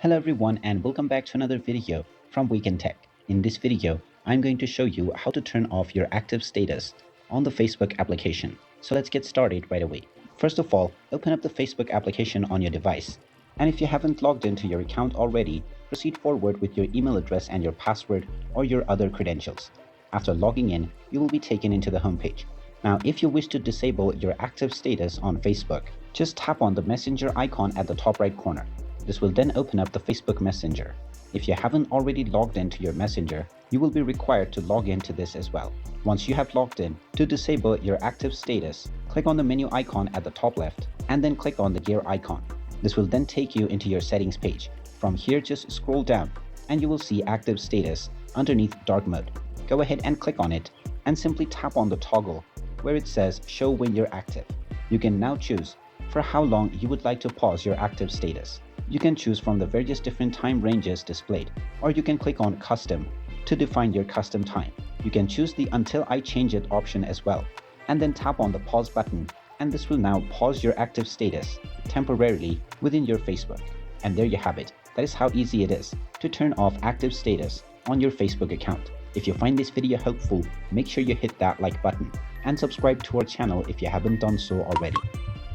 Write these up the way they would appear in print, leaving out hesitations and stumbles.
Hello everyone and welcome back to another video from Wake&Tech. In this video, I'm going to show you how to turn off your active status on the Facebook application. So let's get started right away. First of all, open up the Facebook application on your device. And if you haven't logged into your account already, proceed forward with your email address and your password or your other credentials. After logging in, you will be taken into the homepage. Now, if you wish to disable your active status on Facebook, just tap on the messenger icon at the top right corner. This will then open up the Facebook Messenger. If you haven't already logged into your Messenger, you will be required to log into this as well. Once you have logged in, to disable your active status, click on the menu icon at the top left and then click on the gear icon. This will then take you into your settings page. From here, just scroll down and you will see active status underneath dark mode. Go ahead and click on it and simply tap on the toggle where it says show when you're active. You can now choose for how long you would like to pause your active status. You can choose from the various different time ranges displayed, or you can click on custom to define your custom time. You can choose the until I change it option as well, and then tap on the pause button, and this will now pause your active status temporarily within your Facebook. And there you have it. That is how easy it is to turn off active status on your Facebook account. If you find this video helpful, make sure you hit that like button and subscribe to our channel if you haven't done so already.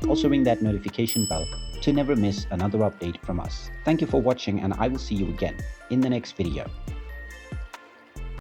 Also ring that notification bell to never miss another update from us. Thank you for watching and I will see you again in the next video.